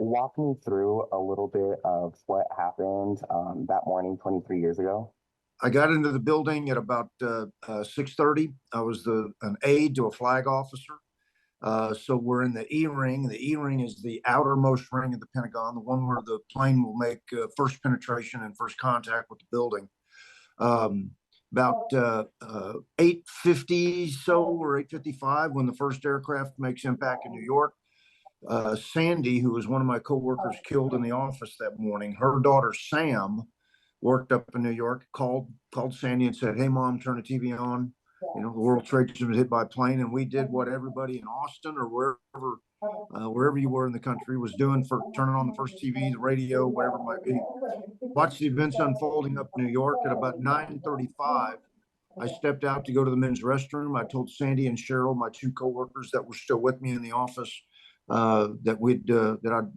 walk me through a little bit of what happened that morning 23 years ago? I got into the building at about 6:30. I was an aide to a flag officer. So we're in the E ring. The E ring is the outermost ring of the Pentagon, the one where the plane will make first penetration and first contact with the building. Um, about 8:50 so or 8:55 when the first aircraft makes impact in New York. Sandy, who was one of my coworkers killed in the office that morning, her daughter Sam worked up in New York, called Sandy and said, "Hey, Mom, turn the TV on. The World Trade Center was hit by a plane," and we did what everybody in Austin or wherever you were in the country was doing for turning on the first TV, the radio, whatever it might be. Watched the events unfolding up in New York. At about 9:35, I stepped out to go to the men's restroom. I told Sandy and Cheryl, my two coworkers that were still with me in the office, that I'd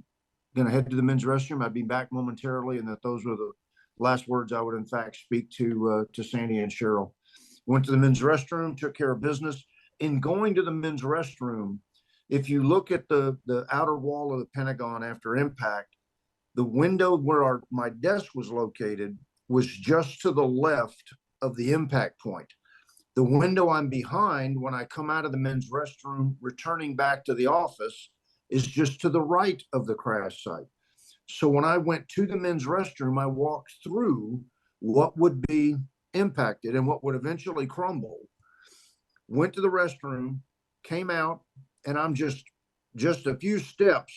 going to head to the men's restroom. I'd be back momentarily, and that those were the last words I would in fact speak to Sandy and Cheryl. Went to the men's restroom, took care of business. In going to the men's restroom, if you look at the outer wall of the Pentagon after impact, the window where my desk was located was just to the left of the impact point. The window I'm behind when I come out of the men's restroom, returning back to the office, is just to the right of the crash site. So when I went to the men's restroom, I walked through what would be impacted and what would eventually crumble, went to the restroom, came out, and I'm just a few steps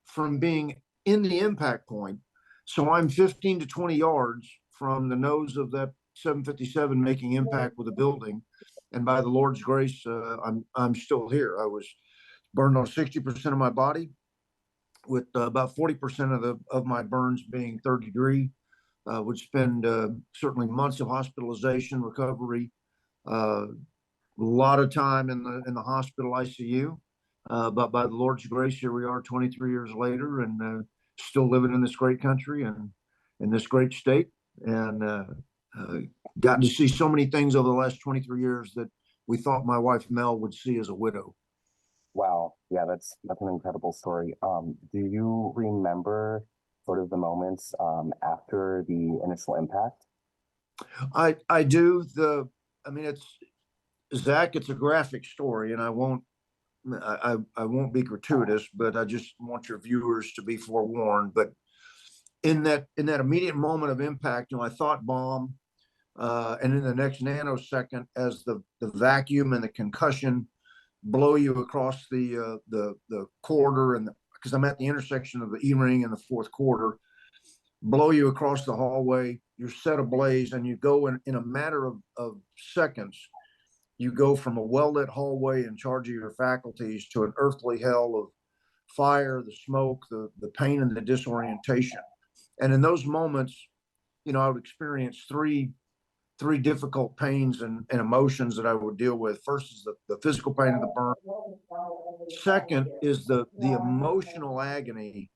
from being in the impact point. So I'm 15 to 20 yards from the nose of that 757 making impact with the building. And by the Lord's grace, I'm still here. I was burned on 60% of my body, with about 40% of my burns being third degree. Would spend certainly months of hospitalization, recovery, a lot of time in the hospital ICU. But by the Lord's grace, here we are 23 years later, and still living in this great country and in this great state, and gotten to see so many things over the last 23 years that we thought my wife Mel would see as a widow. Wow, yeah, that's an incredible story. Do you remember sort of the moments after the initial impact? I do. I mean, it's Zach. It's a graphic story, and I won't be gratuitous, but I just want your viewers to be forewarned. But in that immediate moment of impact, I thought bomb, and in the next nanosecond, as the vacuum and the concussion blow you across the corridor, and because I'm at the intersection of the E ring and the fourth quarter, blow you across the hallway, you're set ablaze, and you go in a matter of seconds, you go from a well-lit hallway in charge of your faculties to an earthly hell of fire, the smoke, the pain, and the disorientation. And in those moments, I would experience three difficult pains and emotions that I would deal with. First is the physical pain of the burn. Second is the emotional agony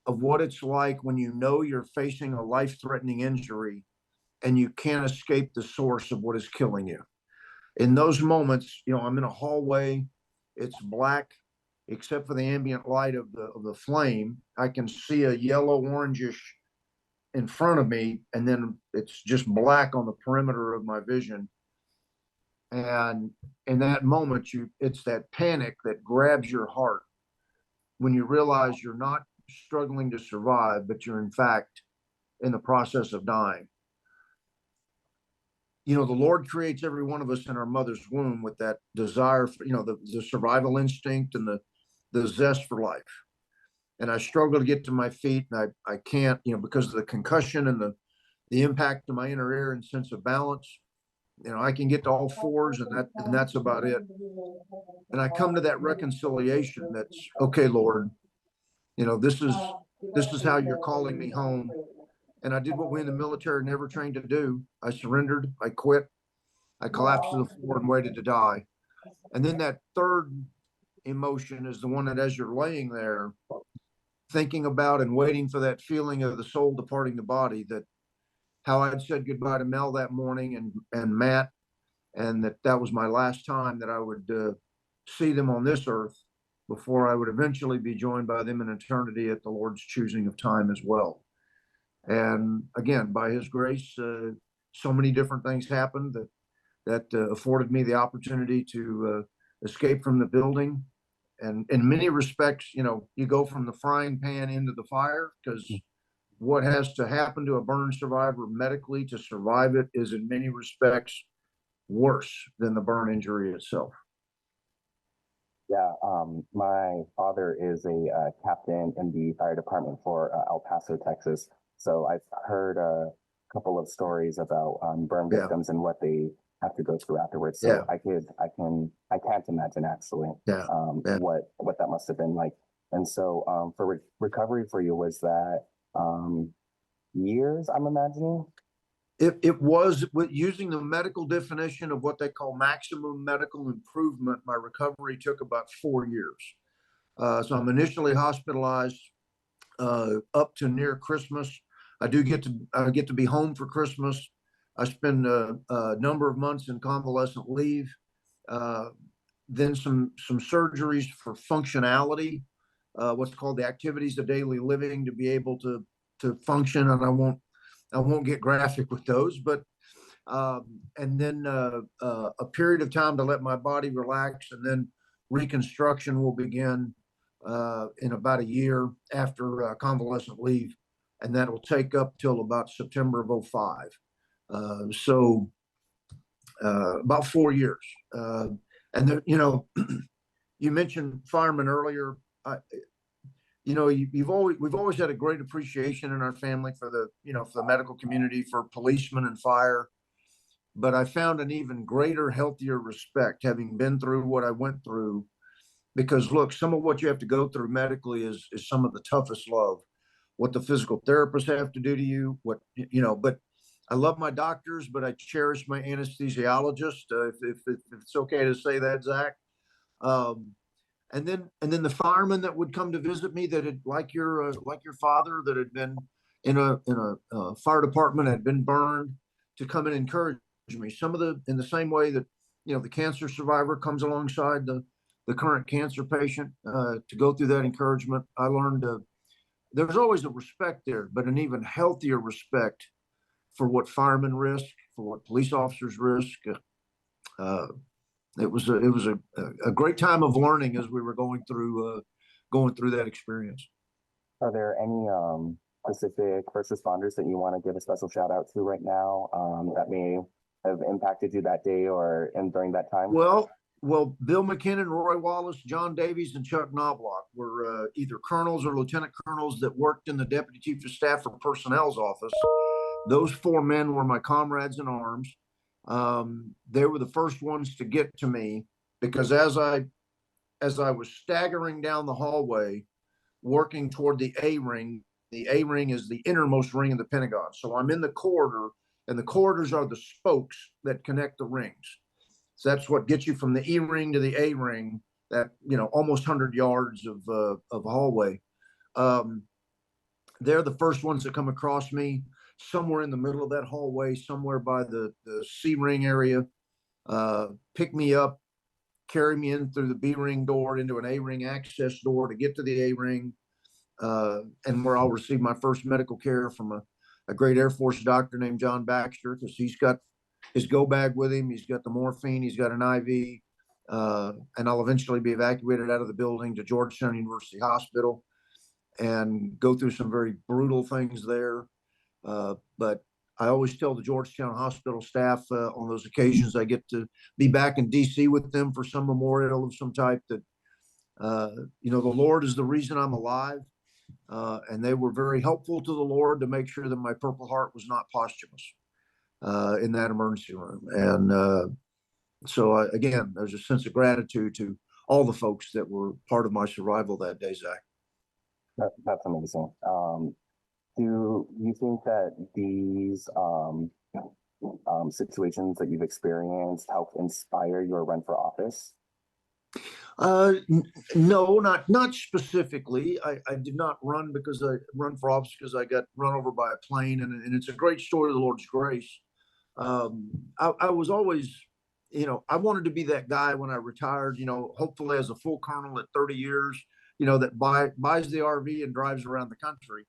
of what it's like when you're facing a life-threatening injury and you can't escape the source of what is killing you. In those moments, I'm in a hallway, it's black, except for the ambient light of the flame. I can see a yellow orangish in front of me, and then it's just black on the perimeter of my vision. And in that moment, it's that panic that grabs your heart when you realize you're not struggling to survive, but you're in fact in the process of dying. The Lord creates every one of us in our mother's womb with that desire for, the survival instinct and the zest for life. And I struggle to get to my feet, and I can't, because of the concussion and the impact to my inner ear and sense of balance. I can get to all fours, and that's about it. And I come to that reconciliation that's, okay, Lord, this is how you're calling me home. And I did what we in the military never trained to do. I surrendered. I quit. I collapsed to the floor and waited to die. And then that third emotion is the one that, as you're laying there, thinking about and waiting for that feeling of the soul departing the body, that how I'd said goodbye to Mel that morning and Matt, and that was my last time that I would see them on this earth. before I would eventually be joined by them in eternity at the Lord's choosing of time as well. And again, by His grace, so many different things happened that afforded me the opportunity to escape from the building. And in many respects, you go from the frying pan into the fire, because what has to happen to a burn survivor medically to survive it is in many respects worse than the burn injury itself. Yeah, my father is a captain in the fire department for El Paso, Texas. So I've heard a couple of stories about burn Yeah. victims and what they have to go through afterwards. So Yeah. I can't imagine actually Yeah. Yeah. what that must have been like. And so for recovery for you, was that years, I'm imagining? It was, with using the medical definition of what they call maximum medical improvement, my recovery took about 4 years. So I'm initially hospitalized up to near Christmas. I get to be home for Christmas. I spend a number of months in convalescent leave. Then some surgeries for functionality, what's called the activities of daily living, to be able to function. And I won't get graphic with those, but and then a period of time to let my body relax, and then reconstruction will begin in about a year after convalescent leave, and that'll take up till about September of 05. So about 4 years. And you mentioned firemen earlier. We've always had a great appreciation in our family for the medical community, for policemen and fire. But I found an even greater, healthier respect having been through what I went through, because look, some of what you have to go through medically is some of the toughest love. What the physical therapists have to do to you, but I love my doctors, but I cherish my anesthesiologist, if it's okay to say that, Zach. And then the firemen that would come to visit me, that had, like your father, that had been in a fire department, had been burned, to come and encourage me. In the same way that the cancer survivor comes alongside the current cancer patient, to go through that encouragement. I learned there's always a respect there, but an even healthier respect for what firemen risk, for what police officers risk. It was a great time of learning as we were going through that experience. Are there any specific first responders that you want to give a special shout out to right now, that may have impacted you that day or during that time? Well, Bill McKinnon, Roy Wallace, John Davies, and Chuck Knobloch were either colonels or lieutenant colonels that worked in the Deputy Chief of Staff for Personnel's office. Those 4 men were my comrades in arms. They were the first ones to get to me, because as I was staggering down the hallway, working toward the A-ring is the innermost ring of the Pentagon. So I'm in the corridor, and the corridors are the spokes that connect the rings. So that's what gets you from the E-ring to the A-ring, that, almost 100 yards of hallway. They're the first ones that come across me, somewhere in the middle of that hallway, somewhere by the C-ring area, pick me up, carry me in through the B-ring door into an A-ring access door to get to the A-ring, and where I'll receive my first medical care from a great Air Force doctor named John Baxter, because he's got his go bag with him. He's got the morphine. He's got an IV, and I'll eventually be evacuated out of the building to Georgetown University Hospital and go through some very brutal things there. But I always tell the Georgetown Hospital staff on those occasions I get to be back in DC with them for some memorial of some type, that, the Lord is the reason I'm alive. And they were very helpful to the Lord to make sure that my Purple Heart was not posthumous in that emergency room. And so again, there's a sense of gratitude to all the folks that were part of my survival that day, Zach. That's amazing. Do you think that these situations that you've experienced help inspire your run for office? No, not specifically. I did not run for office because I got run over by a plane, and it's a great story of the Lord's grace. I was always I wanted to be that guy when I retired, hopefully as a full colonel at 30 years, that buys the RV and drives around the country,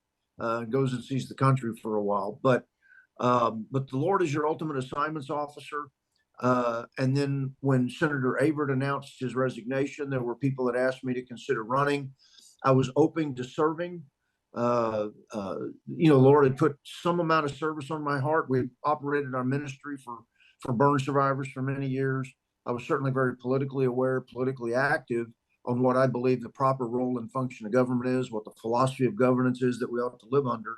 goes and sees the country for a while. But the Lord is your ultimate assignments officer. And then when Senator Avert announced his resignation, there were people that asked me to consider running. I was open to serving. Lord had put some amount of service on my heart. We operated our ministry for burn survivors for many years. I was certainly very politically aware, politically active on what I believe the proper role and function of government is, what the philosophy of governance is that we ought to live under.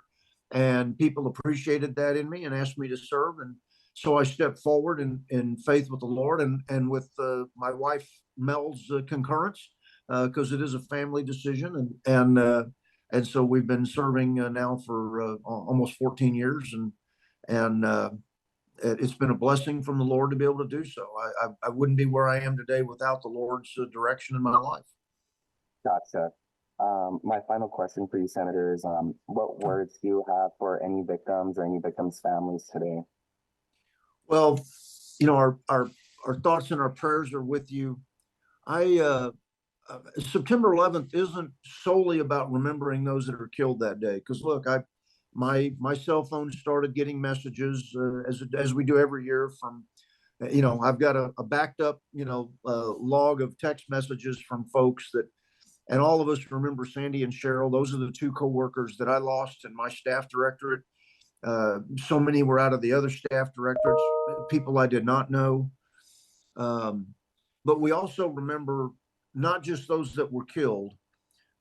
And people appreciated that in me and asked me to serve. And so I stepped forward in faith with the Lord and with my wife Mel's concurrence, because it is a family decision. And so we've been serving now for almost 14 years, and it's been a blessing from the Lord to be able to do so. I wouldn't be where I am today without the Lord's direction in my life. Gotcha. My final question for you, Senator, is what words do you have for any victims or any victims' families today? Well, our thoughts and our prayers are with you. September 11th isn't solely about remembering those that are killed that day. Because look, my cell phone started getting messages as we do every year from, I've got a backed up, log of text messages from folks and all of us remember Sandy and Cheryl. Those are the two coworkers that I lost in my staff directorate. So many were out of the other staff directorates, people I did not know. But we also remember not just those that were killed,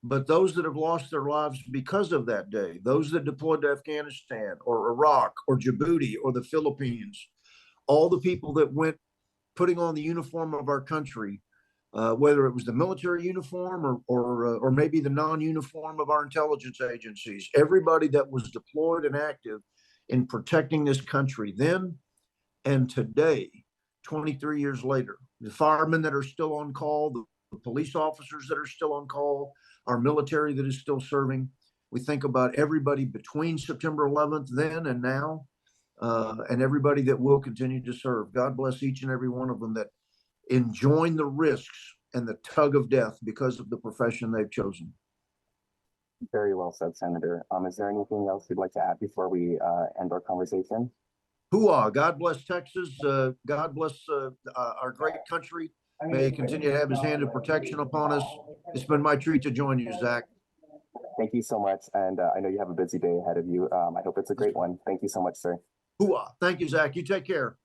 but those that have lost their lives because of that day, those that deployed to Afghanistan or Iraq or Djibouti or the Philippines, all the people that went putting on the uniform of our country, whether it was the military uniform or maybe the non-uniform of our intelligence agencies, everybody that was deployed and active in protecting this country then and today, 23 years later, the firemen that are still on call, the police officers that are still on call, our military that is still serving. We think about everybody between September 11th then and now, and everybody that will continue to serve. God bless each and every one of them that enjoying the risks and the tug of death because of the profession they've chosen. Very well said, Senator. Is there anything else you'd like to add before we end our conversation? Hooah! God bless Texas. God bless our great country. May he continue to have his hand of protection upon us. It's been my treat to join you, Zach. Thank you so much. And I know you have a busy day ahead of you. I hope it's a great one. Thank you so much, sir. Hooah! Thank you, Zach. You take care.